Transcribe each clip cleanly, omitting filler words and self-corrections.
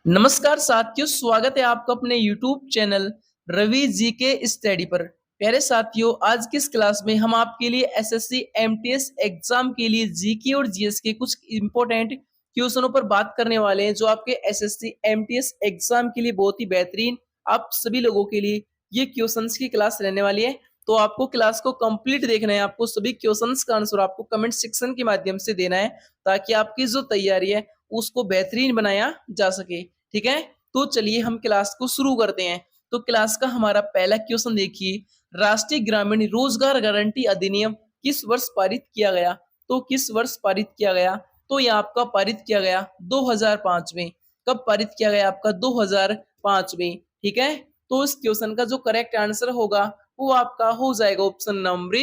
नमस्कार साथियों, स्वागत है आपका अपने YouTube चैनल रवि जी के स्टडी पर। प्यारे साथियों, आज की इस क्लास में हम आपके लिए एसएससी एमटीएस एग्जाम के लिए जीके और जीएस के कुछ इंपॉर्टेंट क्वेश्चनों पर बात करने वाले हैं, जो आपके एसएससी एमटीएस एग्जाम के लिए बहुत ही बेहतरीन आप सभी लोगों के लिए ये क्वेश्चंस की क्लास रहने वाली है। तो आपको क्लास को कंप्लीट देखना है, आपको सभी क्वेश्चंस का आंसर आपको कमेंट सेक्शन के माध्यम से देना है, ताकि आपकी जो तैयारी है उसको बेहतरीन बनाया जा सके। ठीक है, तो चलिए हम क्लास को शुरू करते हैं। तो क्लास का हमारा पहला क्वेश्चन देखिए, राष्ट्रीय ग्रामीण रोजगार गारंटी अधिनियम किस वर्ष पारित किया गया? तो किस वर्ष पारित किया गया? तो यह आपका पारित किया गया 2005 में। कब पारित किया गया? आपका 2005 में। ठीक है, तो इस क्वेश्चन का जो करेक्ट आंसर होगा वो आपका हो जाएगा ऑप्शन नंबर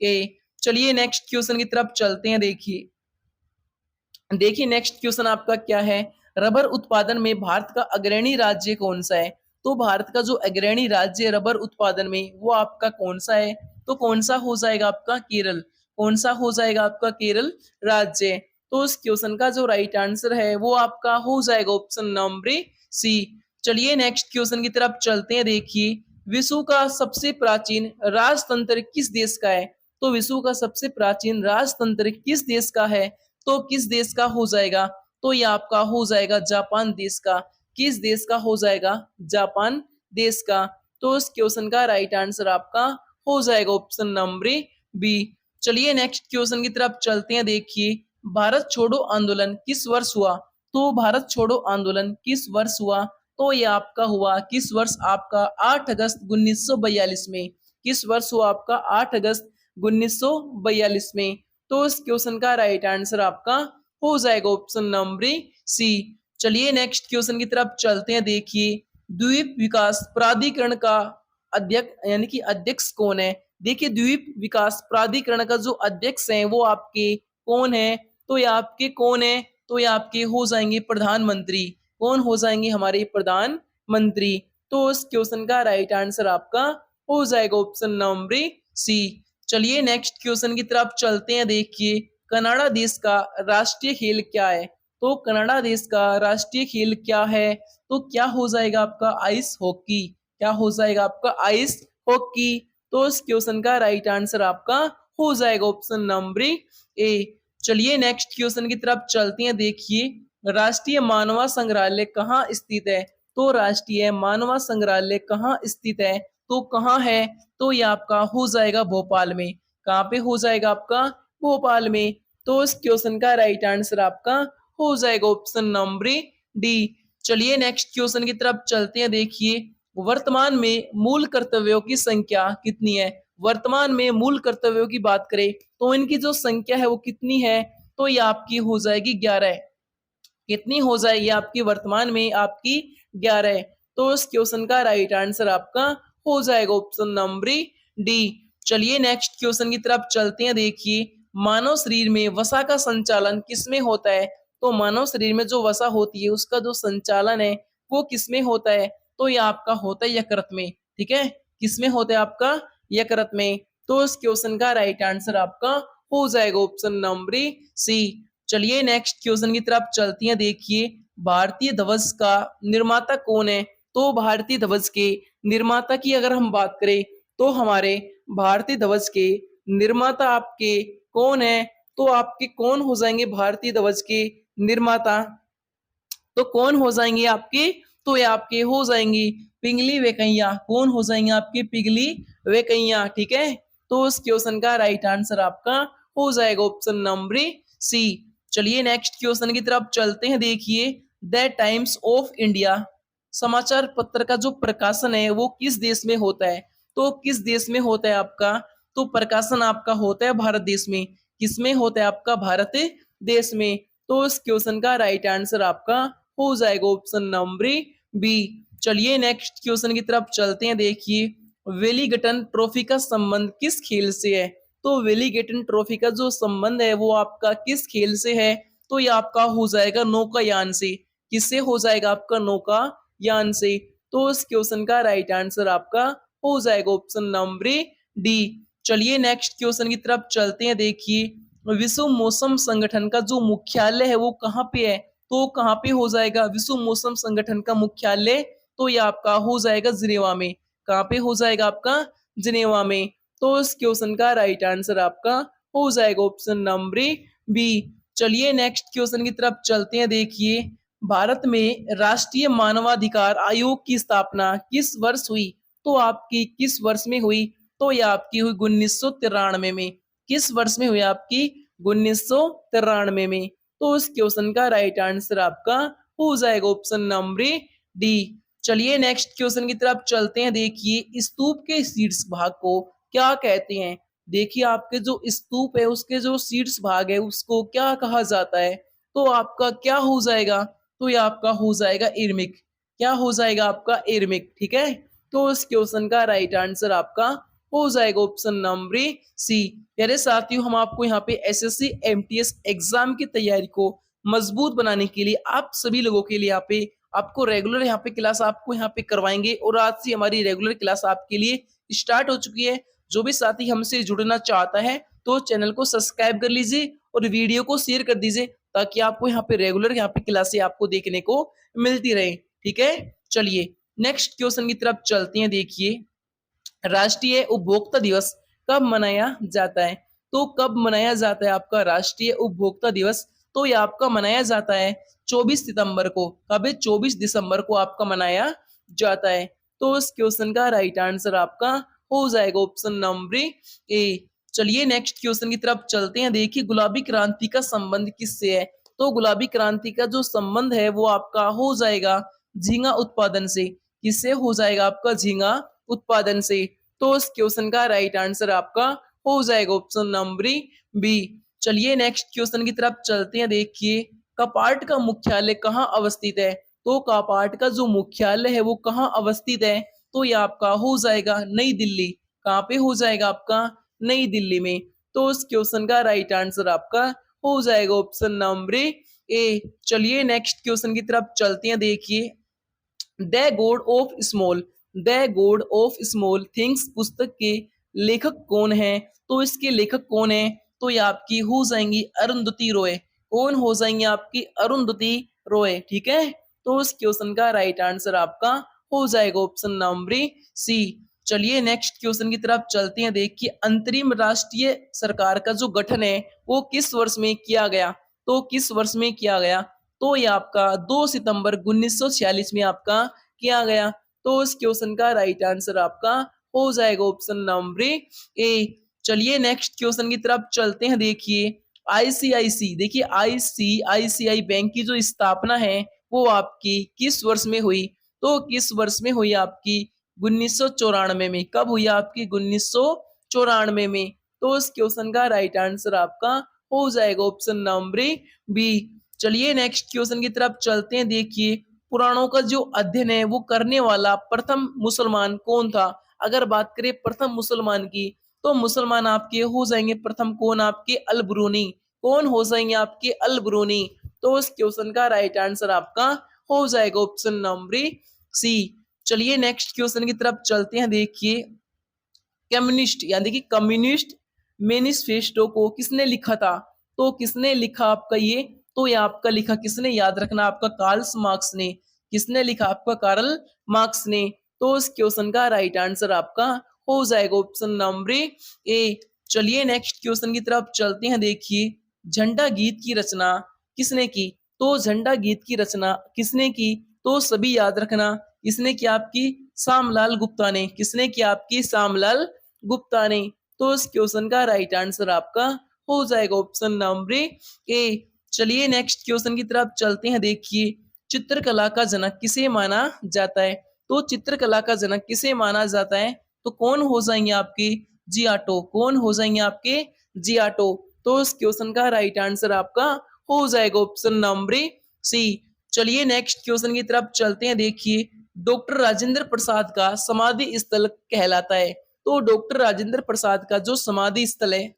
ए। चलिए नेक्स्ट क्वेश्चन की तरफ चलते हैं। देखिए नेक्स्ट क्वेश्चन आपका क्या है, रबर उत्पादन में भारत का अग्रणी राज्य कौन सा है? तो भारत का जो अग्रणी राज्य है रबर उत्पादन में वो आपका कौन सा है? तो कौन सा हो जाएगा? आपका केरल। कौन सा हो जाएगा? आपका केरल राज्य। तो इस क्वेश्चन का जो राइट आंसर है वो आपका हो जाएगा ऑप्शन नंबर सी। चलिए नेक्स्ट क्वेश्चन की तरफ चलते हैं। देखिए, विश्व का सबसे प्राचीन राजतंत्र किस देश का है? तो विश्व का सबसे प्राचीन राजतंत्र किस देश का है? तो किस देश का हो जाएगा? तो ये आपका हो जाएगा जापान देश का। किस देश का हो जाएगा? जापान देश का। तो इस क्वेश्चन का राइट आंसर आपका हो जाएगा ऑप्शन नंबर बी। चलिए नेक्स्ट क्वेश्चन की तरफ चलते हैं। देखिए, भारत छोड़ो आंदोलन किस वर्ष हुआ? तो भारत छोड़ो आंदोलन किस वर्ष हुआ? तो ये आपका हुआ किस वर्ष? आपका 8 अगस्त 1942 में। किस वर्ष हुआ? आपका 8 अगस्त 1942 में। तो इस क्वेश्चन का राइट आंसर आपका हो जाएगा ऑप्शन नंबर सी। चलिए नेक्स्ट क्वेश्चन की तरफ चलते हैं। देखिए, द्वीप विकास प्राधिकरण का अध्यक्ष यानी कि अध्यक्ष कौन है? देखिए, द्वीप विकास प्राधिकरण का जो अध्यक्ष है वो आपके कौन है? तो ये आपके कौन है? तो ये आपके हो जाएंगे प्रधानमंत्री। कौन हो जाएंगे? हमारे प्रधानमंत्री। तो इस क्वेश्चन का राइट आंसर आपका हो जाएगा ऑप्शन नंबर सी। चलिए नेक्स्ट क्वेश्चन की तरफ चलते हैं। देखिए, कनाडा देश का राष्ट्रीय खेल क्या है? तो कनाडा देश का राष्ट्रीय खेल क्या है? तो क्या हो जाएगा? आपका आइस हॉकी। क्या हो जाएगा? आपका आइस हॉकी। तो इस क्वेश्चन का राइट आंसर आपका हो जाएगा ऑप्शन नंबर ए। चलिए नेक्स्ट क्वेश्चन की तरफ चलते हैं। देखिए, राष्ट्रीय मानवा संग्रहालय कहाँ स्थित है? तो राष्ट्रीय मानवा संग्रहालय कहाँ स्थित है? तो कहाँ है? तो ये आपका हो जाएगा भोपाल में। कहाँ पे हो जाएगा? आपका भोपाल में। तो इस क्वेश्चन का राइट आंसर आपका हो जाएगा ऑप्शन नंबर डी। चलिए नेक्स्ट क्वेश्चन की तरफ चलते हैं। देखिए, वर्तमान में मूल कर्तव्यों की संख्या कितनी है? वर्तमान में मूल कर्तव्यों की बात करें तो इनकी जो संख्या है वो कितनी है? तो ये आपकी हो जाएगी 11। कितनी हो जाएगी? आपकी वर्तमान में आपकी 11। तो इस क्वेश्चन का राइट आंसर आपका हो जाएगा ऑप्शन नंबर डी। चलिए नेक्स्ट क्वेश्चन की तरफ चलते हैं। देखिए, मानव शरीर में वसा का संचालन किसमें होता है? तो मानव शरीर में जो वसा होती है उसका जो संचालन है वो किसमें होता है? तो ये आपका होता है यकृत में। ठीक है, किसमें होता है? आपका यकृत में। तो इस क्वेश्चन का राइट आंसर आपका हो जाएगा ऑप्शन नंबर सी। चलिए नेक्स्ट क्वेश्चन की तरफ चलती हैं। देखिए, भारतीय ध्वज का निर्माता कौन है? तो भारतीय ध्वज के निर्माता की अगर हम बात करें तो हमारे भारतीय ध्वज के निर्माता आपके कौन है? तो आपके कौन हो जाएंगे भारतीय ध्वज के निर्माता? तो कौन हो जाएंगे आपके? तो ये आपके हो जाएंगी पिंगली वेकैया। कौन हो जाएंगे आपके? पिंगली वेकैया। ठीक है, तो इस क्वेश्चन का राइट आंसर आपका हो जाएगा ऑप्शन नंबर सी। चलिए नेक्स्ट क्वेश्चन की तरफ चलते हैं। देखिए, द टाइम्स ऑफ इंडिया समाचार पत्र का जो प्रकाशन है वो किस देश में होता है? तो किस देश में होता है आपका? तो प्रकाशन आपका होता है भारत देश में। किसमें होता है? आपका भारत देश में। तो इस क्वेश्चन का राइट आंसर आपका हो जाएगा ऑप्शन नंबर बी। चलिए नेक्स्ट क्वेश्चन की तरफ चलते हैं। देखिए, वेलिंगटन ट्रॉफी का संबंध किस खेल से है? तो वेलिंगटन ट्रॉफी का जो संबंध है वो आपका किस खेल से है? तो ये आपका हो जाएगा नौकायान से। किससे हो जाएगा? आपका नौकायान से। तो इस क्वेश्चन का राइट आंसर आपका हो जाएगा ऑप्शन नंबर डी। चलिए नेक्स्ट क्वेश्चन की तरफ चलते हैं। देखिए, विश्व मौसम संगठन का जो मुख्यालय है वो कहाँ पे है? तो कहाँ पे हो जाएगा? विश्व मौसम संगठन का मुख्यालय, तो ये आपका हो जाएगा जिनेवा में। कहाँ पे हो जाएगा आपका? जिनेवा में। तो इस क्वेश्चन का राइट आंसर आपका हो जाएगा ऑप्शन नंबर बी। चलिए नेक्स्ट क्वेश्चन की तरफ चलते हैं। देखिए, भारत में राष्ट्रीय मानवाधिकार आयोग की स्थापना किस वर्ष हुई? तो आपकी किस वर्ष में हुई? तो ये आपकी हुई 1993 में। किस वर्ष में हुई आपकी? 1993 में। तो इस क्वेश्चन का राइट आंसर आपका हो जाएगा ऑप्शन नंबर डी। चलिए नेक्स्ट क्वेश्चन की तरफ चलते हैं। देखिए, स्तूप के शीर्ष भाग को क्या कहते हैं? देखिए, आपके जो स्तूप है उसके जो शीर्ष भाग है उसको क्या कहा जाता है? तो आपका क्या हो जाएगा? तो ये आपका हो जाएगा एर्मिक। क्या हो जाएगा आपका? एर्मिक। ठीक है, तो इस क्वेश्चन का राइट आंसर आपका हो जाएगा ऑप्शन नंबर सी। यारे साथियों, हम आपको यहाँ पे एसएससी एमटीएस एग्जाम की तैयारी को मजबूत बनाने के लिए आप सभी लोगों के लिए यहाँ पे आपको रेगुलर यहाँ पे क्लास आपको यहाँ पे करवाएंगे। और आज से हमारी रेगुलर क्लास आपके लिए स्टार्ट हो चुकी है। जो भी साथी हमसे जुड़ना चाहता है तो चैनल को सब्सक्राइब कर लीजिए और वीडियो को शेयर कर दीजिए, ताकि आपको यहाँ पे रेगुलर यहाँ पे क्लासें आपको देखने को मिलती रहे। ठीक है, चलिए नेक्स्ट क्वेश्चन की तरफ चलते हैं। देखिए, राष्ट्रीय उपभोक्ता दिवस कब मनाया जाता है? तो कब मनाया जाता है आपका राष्ट्रीय उपभोक्ता दिवस? तो ये आपका मनाया जाता है 24 सितंबर को। कब है? 24 दिसंबर को आपका मनाया जाता है। तो इस क्वेश्चन का राइट आंसर आपका हो जाएगा ऑप्शन नंबर ए। चलिए नेक्स्ट क्वेश्चन की तरफ चलते हैं। देखिए, गुलाबी क्रांति का संबंध किससे है? तो गुलाबी क्रांति का जो संबंध है वो आपका हो जाएगा झींगा उत्पादन से। किससे हो जाएगा आपका? झींगा उत्पादन से। तो इस क्वेश्चन का राइट आंसर आपका हो जाएगा ऑप्शन नंबर बी। चलिए नेक्स्ट क्वेश्चन की तरफ चलते हैं। देखिए, कपाट का मुख्यालय कहाँ अवस्थित है? तो कपाट का जो मुख्यालय है वो कहाँ अवस्थित है? तो ये आपका हो जाएगा नई दिल्ली। कहाँ पे हो जाएगा आपका? नई दिल्ली में। तो इस क्वेश्चन का राइट आंसर आपका हो जाएगा ऑप्शन नंबर ए। चलिए नेक्स्ट क्वेश्चन की तरफ चलते हैं। देखिए, the God of small the God of small things पुस्तक के लेखक कौन है? तो इसके लेखक कौन है? तो ये आपकी हो जाएंगी अरुंधति रॉय। कौन हो जाएंगी आपकी? अरुंधति रॉय। ठीक है, तो इस क्वेश्चन का राइट आंसर आपका हो जाएगा ऑप्शन नंबर सी। चलिए नेक्स्ट क्वेश्चन की तरफ चलते हैं। देखिए, अंतरिम राष्ट्रीय सरकार का जो गठन है वो किस वर्ष में किया गया? तो किस वर्ष में किया गया? तो ये आपका 2 सितंबर 1946 में आपका किया गया। तो इस क्वेश्चन का राइट आंसर आपका हो जाएगा ऑप्शन नंबर ए। चलिए नेक्स्ट क्वेश्चन की तरफ चलते हैं। देखिए, देखिए आईसीआईसीआई बैंक की जो स्थापना है वो आपकी किस वर्ष में हुई? तो किस वर्ष में हुई आपकी? 1994 में। कब हुई आपकी? 1994 में। तो इस क्वेश्चन का राइट आंसर आपका हो जाएगा ऑप्शन नंबर बी। चलिए नेक्स्ट क्वेश्चन की तरफ चलते हैं। देखिए, पुराणों का जो अध्ययन है वो करने वाला प्रथम मुसलमान कौन था? अगर बात करें प्रथम मुसलमान की, तो मुसलमान आपके हो जाएंगे प्रथम कौन? आपके अल ब्रूनी। कौन हो जाएंगे आपके? अल ब्रूनी। तो इस क्वेश्चन का राइट आंसर आपका हो जाएगा ऑप्शन नंबर सी। चलिए नेक्स्ट क्वेश्चन की तरफ चलते हैं। देखिए, कम्युनिस्ट यानी कि कम्युनिस्ट मैनिफेस्टो को किसने लिखा था? तो किसने लिखा आपका ये? तो ये आपका लिखा किसने? याद रखना, आपका कार्ल मार्क्स ने। किसने लिखा? आपका कार्ल मार्क्स ने। तो इस क्वेश्चन का राइट आंसर आपका हो जाएगा ऑप्शन नंबर ए। चलिए नेक्स्ट क्वेश्चन की तरफ चलते हैं। देखिए, झंडा गीत की रचना किसने की? तो झंडा गीत की रचना किसने की? तो सभी याद रखना, किसने की? आपकी श्यामलाल गुप्ता ने। किसने की? आपकी श्यामलाल गुप्ता ने। तो इस क्वेश्चन का राइट आंसर आपका हो जाएगा ऑप्शन नंबर ए। चलिए नेक्स्ट क्वेश्चन की तरफ चलते हैं। देखिए, चित्रकला का जनक किसे माना जाता है? तो चित्रकला का जनक किसे माना जाता है? तो कौन हो जाएंगे आपके? जियाटो। कौन हो जाएंगे आपके? जियाटो। तो इस क्वेश्चन का राइट आंसर आपका हो जाएगा ऑप्शन नंबर सी। चलिए नेक्स्ट क्वेश्चन की तरफ चलते हैं। देखिए, डॉक्टर राजेंद्र प्रसाद का समाधि स्थल कहलाता है। तो डॉक्टर राजेंद्र प्रसाद का जो समाधि स्थल है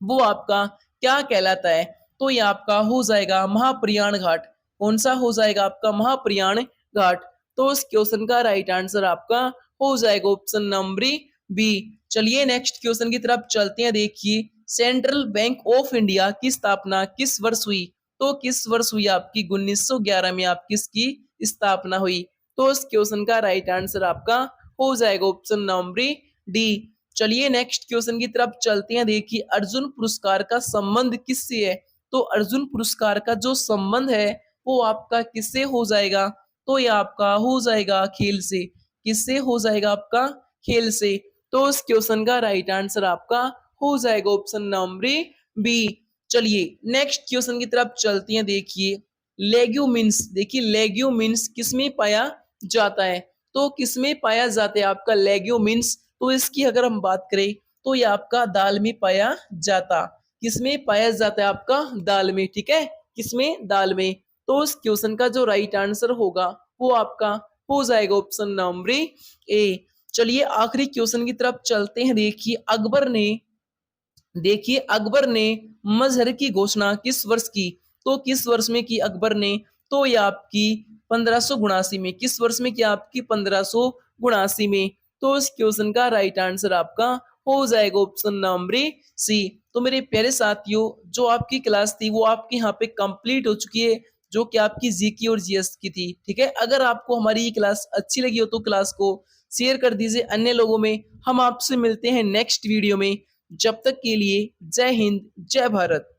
वो आपका क्या कहलाता है? तो ये आपका हो जाएगा महाप्रयाण घाट। कौन सा हो जाएगा आपका? महाप्रयाण घाट। तो इस क्वेश्चन का राइट आंसर आपका हो जाएगा ऑप्शन नंबर बी। चलिए नेक्स्ट क्वेश्चन की तरफ चलते हैं। देखिए, सेंट्रल बैंक ऑफ इंडिया की स्थापना किस वर्ष हुई? तो किस वर्ष हुई आपकी 1911 में आपकी इसकी स्थापना हुई। तो इस क्वेश्चन का राइट आंसर आपका हो जाएगा ऑप्शन नंबर डी। चलिए नेक्स्ट क्वेश्चन की तरफ चलते हैं। देखिए अर्जुन पुरस्कार का संबंध किससे है। तो अर्जुन पुरस्कार का जो संबंध है वो आपका किससे हो जाएगा। तो ये आपका हो जाएगा खेल से। किससे हो जाएगा आपका खेल से। तो इस क्वेश्चन का राइट आंसर आपका हो जाएगा ऑप्शन नंबर बी। चलिए नेक्स्ट क्वेश्चन की तरफ चलते हैं। देखिए लेग्यूमिन्स, देखिए लेग्यूमिन्स किसमें पाया जाता है। तो किसमें पाया जाता है आपका लेग्यूमिन्स। तो इसकी अगर हम बात करें तो ये आपका दाल में पाया जाता। किसमें पाया जाता है आपका दाल में, ठीक है, किसमें दाल में। तो इस क्वेश्चन का जो राइट आंसर होगा वो आपका हो जाएगा ऑप्शन नंबर ए। चलिए आखिरी क्वेश्चन की तरफ चलते हैं। देखिए अकबर ने मजहर की घोषणा किस वर्ष की। तो किस वर्ष में की अकबर ने। तो ये आपकी 1579 में। किस वर्ष में किया आपकी 1579 में। तो इस क्वेश्चन का राइट आंसर आपका हो जाएगा ऑप्शन नंबर सी। तो मेरे प्यारे साथियों जो आपकी क्लास थी वो आपकी यहाँ पे कंप्लीट हो चुकी है, जो कि आपकी जीके और जीएस की थी, ठीक है। अगर आपको हमारी ये क्लास अच्छी लगी हो तो क्लास को शेयर कर दीजिए अन्य लोगों में। हम आपसे मिलते हैं नेक्स्ट वीडियो में। जब तक के लिए जय हिंद जय भारत।